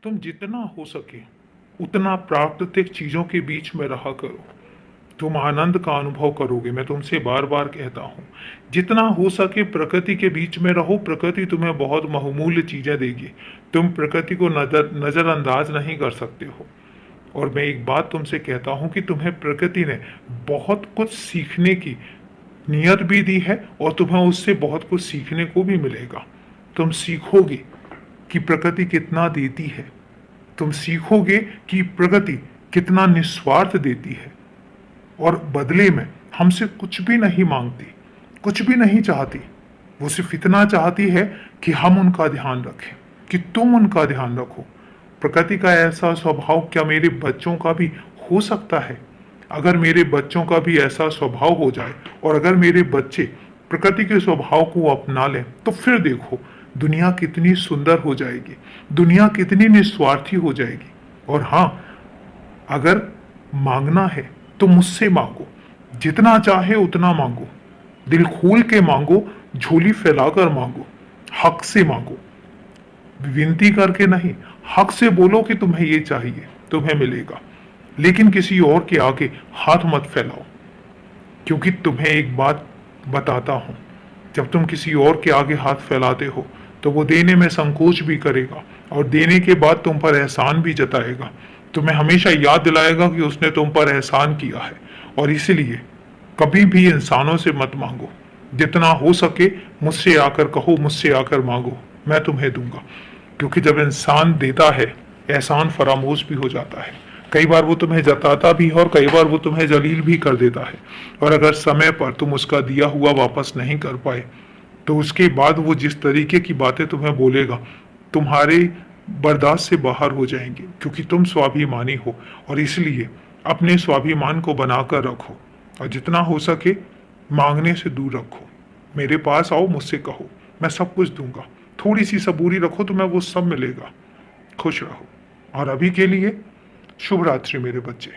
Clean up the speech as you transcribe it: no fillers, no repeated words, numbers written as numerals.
तुम जितना हो सके उतना प्राकृतिक चीजों के बीच में रहा करो। तुम आनंद का अनुभव करोगे। मैं तुमसे बार बार कहता हूँ, जितना हो सके प्रकृति के बीच में रहो। प्रकृति तुम्हें बहुत बहुमूल्य चीजें देगी। तुम प्रकृति को नजरअंदाज नहीं कर सकते हो। और मैं एक बात तुमसे कहता हूँ कि तुम्हें प्रकृति ने बहुत कुछ सीखने की नियत भी दी है और तुम्हें उससे बहुत कुछ सीखने को भी मिलेगा। तुम सीखोगे कि प्रकृति कितना देती है। तुम सीखोगे कि प्रकृति कितना निस्वार्थ देती है और बदले में हमसे कुछ भी नहीं मांगती, कुछ भी नहीं चाहती। वो सिर्फ इतना चाहती है कि हम उनका ध्यान रखें, कि तुम उनका ध्यान रखो। प्रकृति का ऐसा स्वभाव क्या मेरे बच्चों का भी हो सकता है? अगर मेरे बच्चों का भी ऐसा स्वभाव हो जाए और अगर मेरे बच्चे प्रकृति के स्वभाव को अपना लें, तो फिर देखो दुनिया कितनी सुंदर हो जाएगी, दुनिया कितनी निस्वार्थी हो जाएगी। और हाँ, अगर मांगना है तो मुझसे मांगो, जितना चाहे उतना मांगो, दिल खोल के मांगो, झोली फैलाकर मांगो, हक से मांगो, विनती करके नहीं। हक से बोलो कि तुम्हें ये चाहिए, तुम्हें मिलेगा। लेकिन किसी और के आगे हाथ मत फैलाओ, क्योंकि तुम्हें एक बात बताता हूं, जब तुम किसी और के आगे हाथ फैलाते हो तो वो देने में संकोच भी करेगा और देने के बाद तुम पर एहसान भी जताएगा। तुम्हें हमेशा याद दिलाएगा कि उसने तुम पर एहसान किया है। और इसलिए कभी भी इंसानों से मत मांगो। जितना हो सके मुझसे आकर कहो, मुझसे आकर मांगो, मैं तुम्हें दूंगा। क्योंकि जब इंसान देता है, एहसान फरामोश भी हो जाता है। कई बार वो तुम्हें जताता भी है और कई बार वो तुम्हें जलील भी कर देता है। और अगर समय पर तुम उसका दिया हुआ वापस नहीं कर पाए, तो उसके बाद वो जिस तरीके की बातें तुम्हें बोलेगा, तुम्हारे बर्दाश्त से बाहर हो जाएंगे। क्योंकि तुम स्वाभिमानी हो और इसलिए अपने स्वाभिमान को बनाकर रखो और जितना हो सके मांगने से दूर रखो। मेरे पास आओ, मुझसे कहो, मैं सब कुछ दूंगा। थोड़ी सी सबूरी रखो, तुम्हें वो सब मिलेगा। खुश रहो। और अभी के लिए शुभ रात्रि मेरे बच्चे।